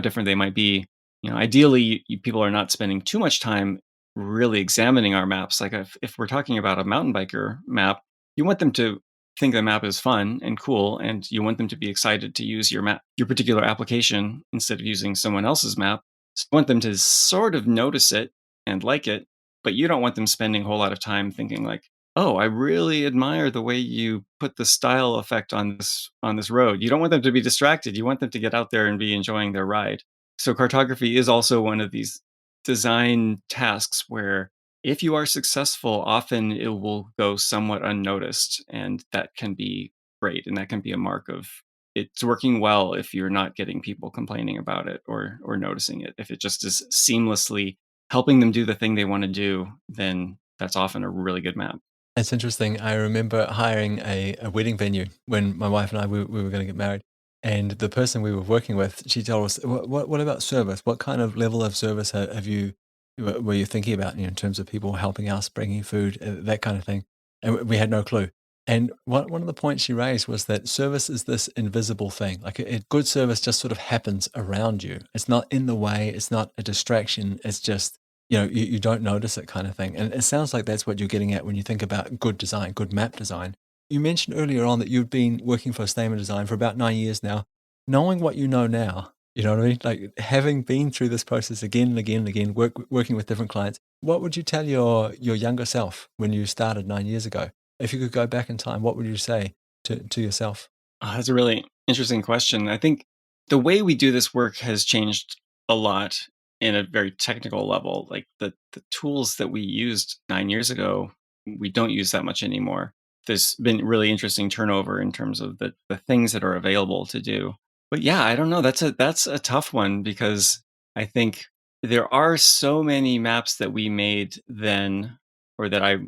different they might be. Ideally, people are not spending too much time really examining our maps. Like if we're talking about a mountain biker map, you want them to think the map is fun and cool, and you want them to be excited to use your map, your particular application, instead of using someone else's map. So you want them to sort of notice it and like it, but you don't want them spending a whole lot of time thinking like, "Oh, I really admire the way you put the style effect on this road." You don't want them to be distracted. You want them to get out there and be enjoying their ride. So cartography is also one of these design tasks where if you are successful, often it will go somewhat unnoticed, and that can be great, and that can be a mark of it's working well if you're not getting people complaining about it or noticing it. If it just is seamlessly helping them do the thing they want to do, then that's often a really good map. It's interesting. I remember hiring a wedding venue when my wife and I we were going to get married, and the person we were working with, she told us, what about service? What kind of level of service have you were you thinking about, in terms of people helping us, bringing food, that kind of thing?" And we had no clue. And one of the points she raised was that service is this invisible thing. Like good service just sort of happens around you. It's not in the way. It's not a distraction. It's just, you don't notice it, kind of thing. And it sounds like that's what you're getting at when you think about good design, good map design. You mentioned earlier on that you've been working for Stamen Design for about 9 years now. Knowing what you know now, you know what I mean? Like having been through this process again and again and again, working with different clients, what would you tell your younger self when you started 9 years ago? If you could go back in time, what would you say to yourself? That's a really interesting question. I think the way we do this work has changed a lot in a very technical level. Like the tools that we used 9 years ago, we don't use that much anymore. There's been really interesting turnover in terms of the things that are available to do. But yeah, I don't know. That's a tough one, because I think there are so many maps that we made then, or that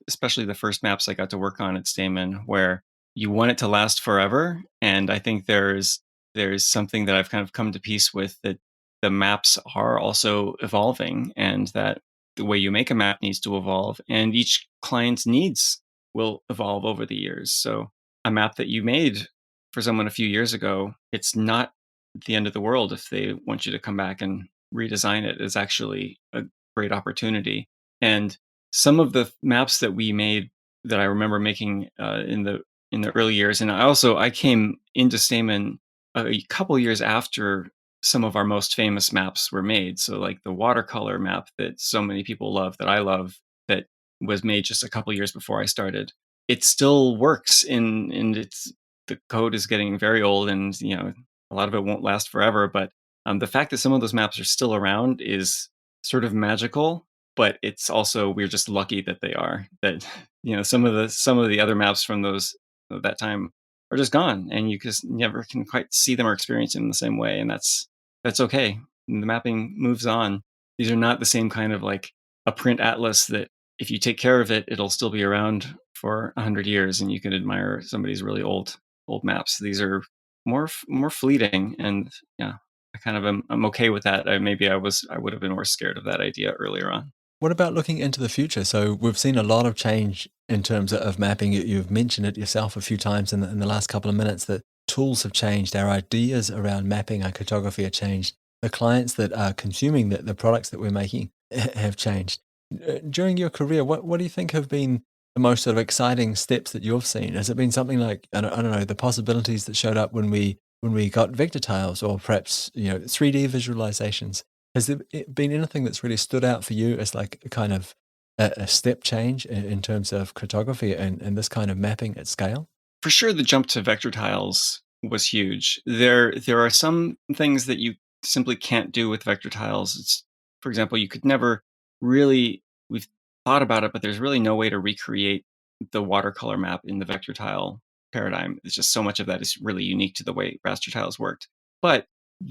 especially the first maps I got to work on at Stamen, where you want it to last forever. And I think there's something that I've kind of come to peace with, that the maps are also evolving, and that the way you make a map needs to evolve, and each client's needs will evolve over the years. So a map that you made for someone a few years ago, it's not the end of the world if they want you to come back and redesign it. Is actually a great opportunity. And some of the maps that we made, that I remember making in the early years. And I came into Stamen a couple years after some of our most famous maps were made. So like the watercolor map that so many people love, that I love, that was made just a couple years before I started. It still works in it's the code is getting very old, and a lot of it won't last forever. But the fact that some of those maps are still around is sort of magical. But it's also, we're just lucky that they are. That some of the other maps from those of that time are just gone, and you just never can quite see them or experience them in the same way, and that's okay. The mapping moves on. These are not the same kind of like a print atlas that if you take care of it, it'll still be around for 100 years, and you can admire somebody's really old maps. These are more fleeting, and yeah, I'm okay with that. I would have been more scared of that idea earlier on. What about looking into the future? So we've seen a lot of change in terms of mapping. You've mentioned it yourself a few times in the last couple of minutes that tools have changed. Our ideas around mapping, our cartography have changed. The clients that are consuming the products that we're making have changed. During your career, what do you think have been the most sort of exciting steps that you've seen? Has it been something like, I don't know, the possibilities that showed up when we got vector tiles, or perhaps 3D visualizations? Has there been anything that's really stood out for you as like a kind of a step change in terms of cartography and this kind of mapping at scale? For sure, the jump to vector tiles was huge. There are some things that you simply can't do with vector tiles. For example, you could never really, we've thought about it, but there's really no way to recreate the watercolor map in the vector tile paradigm. It's just so much of that is really unique to the way raster tiles worked. But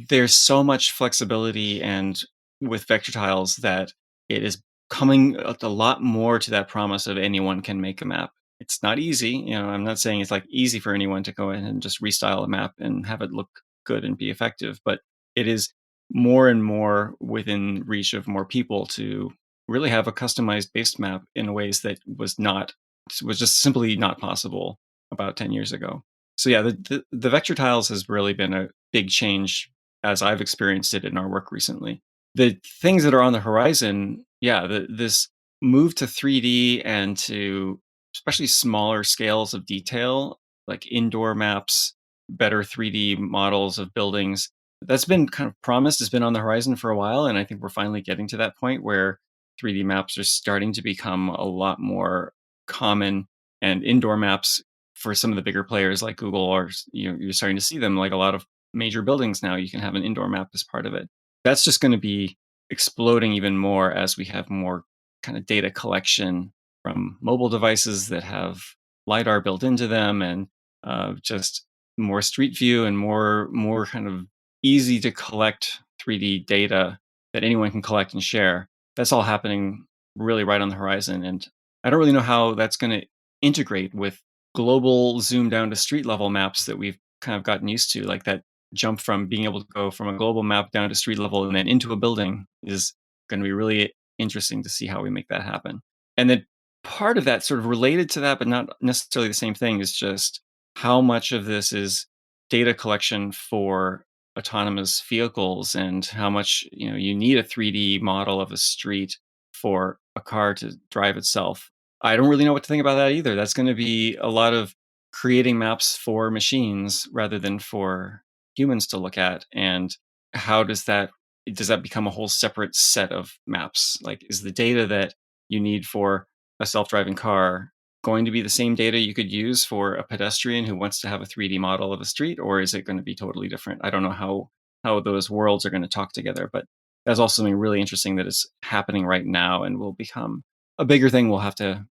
there's so much flexibility and with vector tiles that it is coming a lot more to that promise of anyone can make a map. It's not easy. I'm not saying it's like easy for anyone to go in and just restyle a map and have it look good and be effective, but it is more and more within reach of more people to really have a customized based map in ways that was just simply not possible about 10 years ago. So yeah, the vector tiles has really been a big change as I've experienced it in our work recently. The things that are on the horizon, yeah, this move to 3D and to especially smaller scales of detail, like indoor maps, better 3D models of buildings, that's been kind of promised, has been on the horizon for a while. And I think we're finally getting to that point where 3D maps are starting to become a lot more common, and indoor maps for some of the bigger players like Google are, you're starting to see them like a lot of major buildings now. You can have an indoor map as part of it. That's just going to be exploding even more as we have more kind of data collection from mobile devices that have lidar built into them, and just more street view and more kind of easy to collect 3D data that anyone can collect and share. That's all happening really right on the horizon, and I don't really know how that's going to integrate with global zoom down to street level maps that we've kind of gotten used to. Like that jump from being able to go from a global map down to street level and then into a building is going to be really interesting to see how we make that happen. And then part of that, sort of related to that, but not necessarily the same thing, is just how much of this is data collection for autonomous vehicles, and how much you need a 3D model of a street for a car to drive itself. I don't really know what to think about that either. That's going to be a lot of creating maps for machines rather than for humans to look at. And how does that become a whole separate set of maps? Like, is the data that you need for a self-driving car going to be the same data you could use for a pedestrian who wants to have a 3D model of a street, or is it going to be totally different? I don't know how those worlds are going to talk together, but that's also something really interesting that is happening right now and will become a bigger thing we'll have to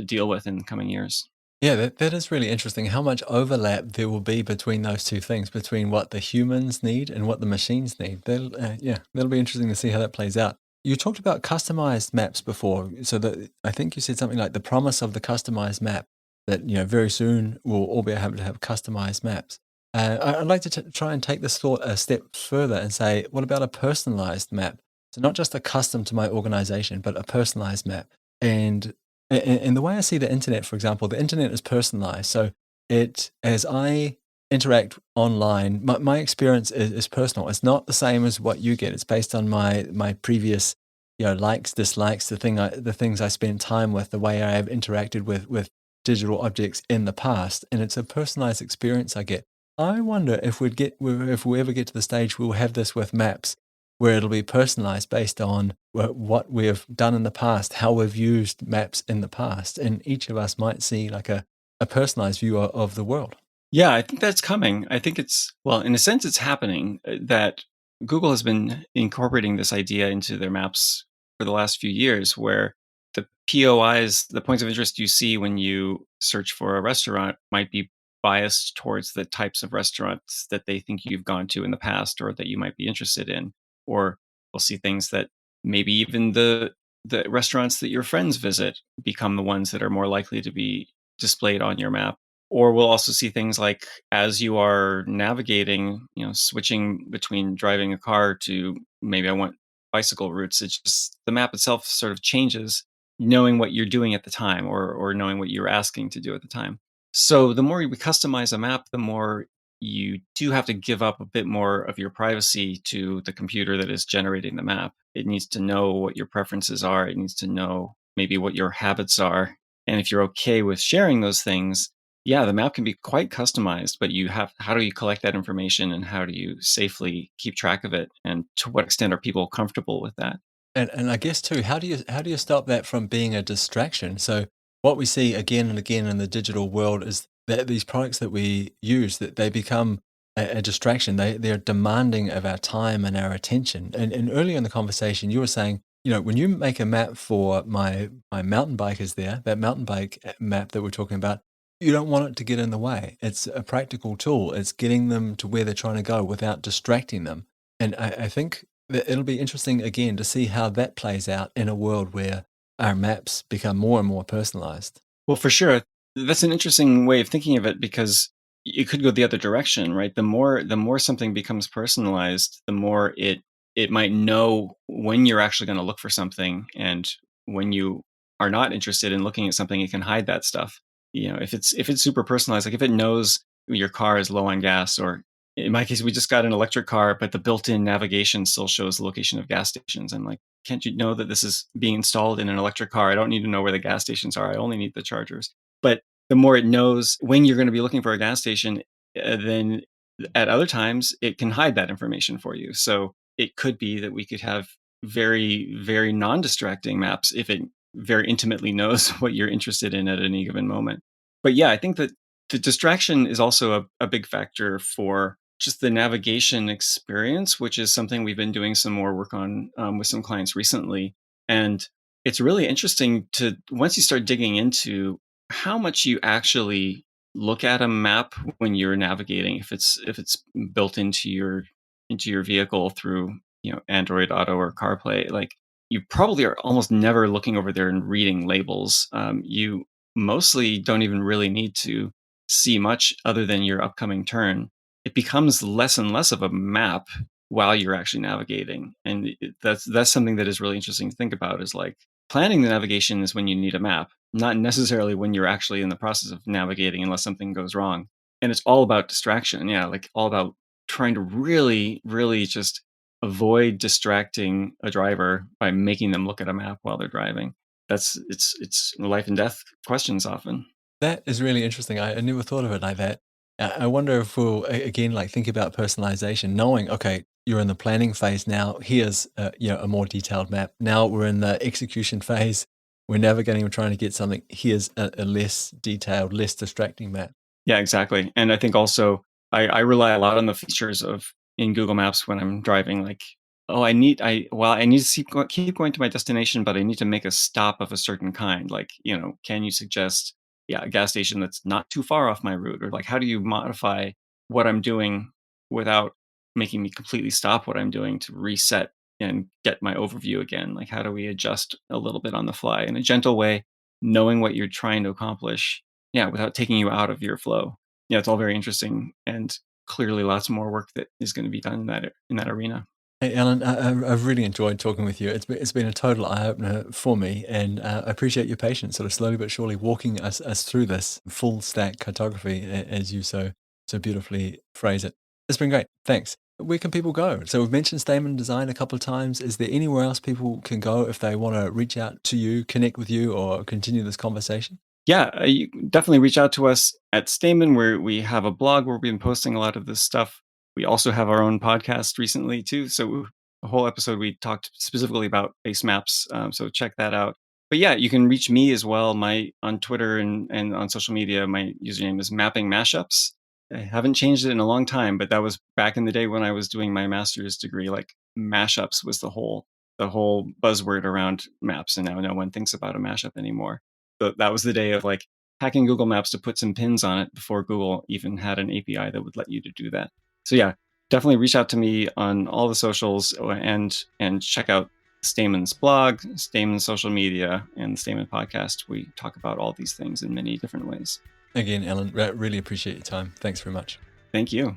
deal with in the coming years. Yeah, that is really interesting how much overlap there will be between those two things, between what the humans need and what the machines need. Yeah, that'll be interesting to see how that plays out. You talked about customized maps before, so that I think you said something like the promise of the customized map, that very soon we'll all be able to have customized maps. I'd like to try and take this thought a step further and say, what about a personalized map? So not just a custom to my organization, but a personalized map. And in the way I see the internet, for example, the internet is personalized. So as I interact online, my experience is personal. It's not the same as what you get. It's based on my previous, likes, dislikes, the things I spend time with, the way I have interacted with digital objects in the past, and it's a personalized experience I get. I wonder if we ever get to the stage we'll have this with maps, where it'll be personalized based on what we've done in the past, how we've used maps in the past, and each of us might see like a personalized view of the world. Yeah, I think that's coming. I think well, in a sense, it's happening, that Google has been incorporating this idea into their maps for the last few years, where the POIs, the points of interest you see when you search for a restaurant, might be biased towards the types of restaurants that they think you've gone to in the past or that you might be interested in. Or we'll see things that maybe even the restaurants that your friends visit become the ones that are more likely to be displayed on your map. Or we'll also see things like, as you are navigating, switching between driving a car to, maybe I want bicycle routes. It's just the map itself sort of changes, knowing what you're doing at the time, or knowing what you're asking to do at the time. So the more we customize a map, the more you do have to give up a bit more of your privacy to the computer that is generating the map. It needs to know what your preferences are. It needs to know maybe what your habits are. And if you're okay with sharing those things, yeah, the map can be quite customized, but how do you collect that information, and how do you safely keep track of it? And to what extent are people comfortable with that? And I guess too, how do you stop that from being a distraction? So what we see again and again in the digital world is that these products that we use, that they become a distraction. They're demanding of our time and our attention. And earlier in the conversation, you were saying, when you make a map for my mountain bikers there, that mountain bike map that we're talking about, you don't want it to get in the way. It's a practical tool. It's getting them to where they're trying to go without distracting them. And I think It'll be interesting again to see how that plays out in a world where our maps become more and more personalized. Well, for sure. That's an interesting way of thinking of it because it could go the other direction, right? The more something becomes personalized, the more it might know when you're actually going to look for something, and when you are not interested in looking at something, it can hide that stuff. If it's super personalized, like if it knows your car is low on gas, or in my case, we just got an electric car, but the built-in navigation still shows the location of gas stations. I'm like, can't you know that this is being installed in an electric car? I don't need to know where the gas stations are. I only need the chargers. But the more it knows when you're going to be looking for a gas station, then at other times it can hide that information for you. So it could be that we could have very, very non distracting maps if it very intimately knows what you're interested in at any given moment. But yeah, I think that the distraction is also a big factor for just the navigation experience, which is something we've been doing some more work on with some clients recently. And it's really interesting to, once you start digging into how much you actually look at a map when you're navigating, if it's built into your vehicle through Android Auto or CarPlay, like you probably are almost never looking over there and reading labels. You mostly don't even really need to see much other than your upcoming turn. It becomes less and less of a map while you're actually navigating, and that's something that is really interesting to think about. Is like planning the navigation is when you need a map, not necessarily when you're actually in the process of navigating, unless something goes wrong. And it's all about distraction. Yeah, like all about trying to really, really just avoid distracting a driver by making them look at a map while they're driving. It's life and death questions often. That is really interesting. I never thought of it like that. I wonder if we'll again like think about personalization, knowing okay, you're in the planning phase now. Here's a more detailed map. Now we're in the execution phase. We're navigating. We're trying to get something. Here's a less detailed, less distracting map. Yeah, exactly. And I think also I rely a lot on the features of in Google Maps when I'm driving. Like, oh, I need to keep going to my destination, but I need to make a stop of a certain kind. Like, can you suggest, yeah, a gas station that's not too far off my route? Or like, how do you modify what I'm doing without making me completely stop what I'm doing to reset and get my overview again? Like, how do we adjust a little bit on the fly in a gentle way, knowing what you're trying to accomplish, yeah, without taking you out of your flow. Yeah, it's all very interesting, and clearly lots more work that is going to be done in that arena. Hey, Alan, I've really enjoyed talking with you. It's been a total eye opener for me, and I appreciate your patience, sort of slowly but surely walking us through this full stack cartography, as you so beautifully phrase it. It's been great. Thanks. Where can people go? So we've mentioned Stamen Design a couple of times. Is there anywhere else people can go if they want to reach out to you, connect with you, or continue this conversation? Yeah, you can definitely reach out to us at Stamen, where we have a blog where we've been posting a lot of this stuff. We also have our own podcast recently too. So a whole episode we talked specifically about base maps. So check that out. But yeah, you can reach me as well. My on Twitter and on social media, my username is Mapping Mashups. I haven't changed it in a long time, but that was back in the day when I was doing my master's degree. Like mashups was the whole buzzword around maps, and now no one thinks about a mashup anymore. That was the day of like hacking Google Maps to put some pins on it before Google even had an API that would let you to do that. So yeah, definitely reach out to me on all the socials, and check out Stamen's blog, Stamen's social media, and the Stamen podcast. We talk about all these things in many different ways. Again, Alan, really appreciate your time. Thanks very much. Thank you.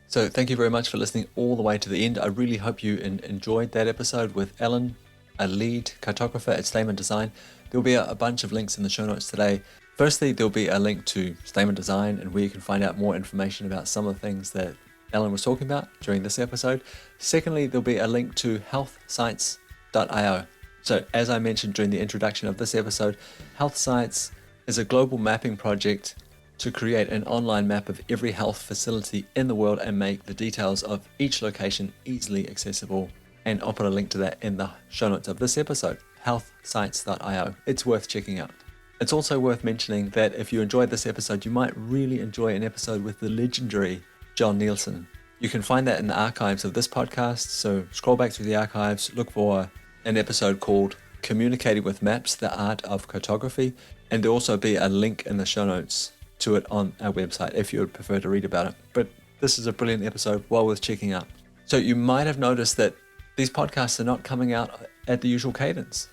So thank you very much for listening all the way to the end. I really hope you enjoyed that episode with Alan, a lead cartographer at Stamen Design. There'll be a bunch of links in the show notes today. Firstly, there'll be a link to Stamen Design and where you can find out more information about some of the things that Alan was talking about during this episode. Secondly, there'll be a link to healthsites.io. So as I mentioned during the introduction of this episode, HealthSites is a global mapping project to create an online map of every health facility in the world and make the details of each location easily accessible. And I'll put a link to that in the show notes of this episode, healthsites.io. It's worth checking out. It's also worth mentioning that if you enjoyed this episode, you might really enjoy an episode with the legendary John Nielsen. You can find that in the archives of this podcast, so scroll back through the archives, look for an episode called Communicating with Maps, the Art of Cartography, and there'll also be a link in the show notes to it on our website if you would prefer to read about it. But this is a brilliant episode, well worth checking out. So you might have noticed that these podcasts are not coming out at the usual cadence.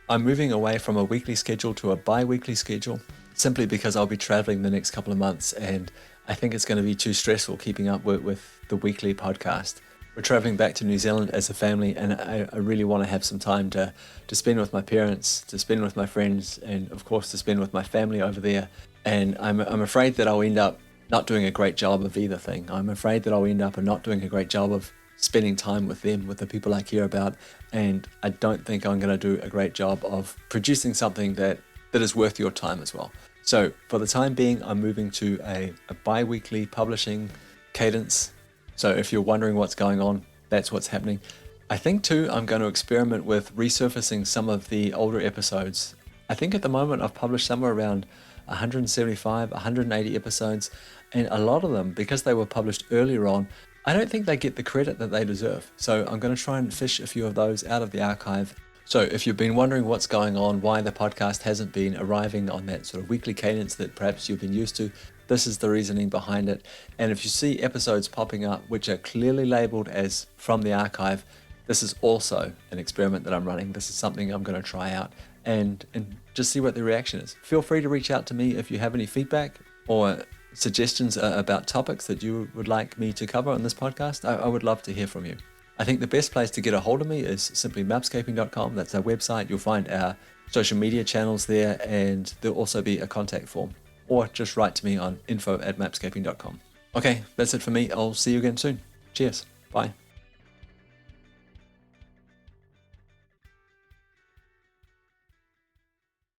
I'm moving away from a weekly schedule to a bi-weekly schedule simply because I'll be traveling the next couple of months, and I think it's going to be too stressful keeping up with the weekly podcast. We're traveling back to New Zealand as a family, and I really want to have some time to spend with my parents, to spend with my friends, and of course to spend with my family over there. And I'm afraid that I'll end up not doing a great job of either thing. I'm afraid that I'll end up not doing a great job of spending time with them, with the people I care about, and I don't think I'm going to do a great job of producing something that is worth your time as well. So for the time being, I'm moving to a bi-weekly publishing cadence. So if you're wondering what's going on, that's what's happening. I think too, I'm going to experiment with resurfacing some of the older episodes. I think at the moment I've published somewhere around 175, 180 episodes, and a lot of them, because they were published earlier on, I don't think they get the credit that they deserve. So I'm going to try and fish a few of those out of the archive. So if you've been wondering what's going on, why the podcast hasn't been arriving on that sort of weekly cadence that perhaps you've been used to, this is the reasoning behind it. And if you see episodes popping up which are clearly labeled as from the archive, this is also an experiment that I'm running. This is something I'm going to try out and just see what the reaction is. Feel free to reach out to me if you have any feedback or suggestions about topics that you would like me to cover on this podcast. I would love to hear from you. I think the best place to get a hold of me is simply mapscaping.com. That's our website. You'll find our social media channels there, and there'll also be a contact form. Or just write to me on info@mapscaping.com. Okay, that's it for me. I'll see you again soon. Cheers. Bye.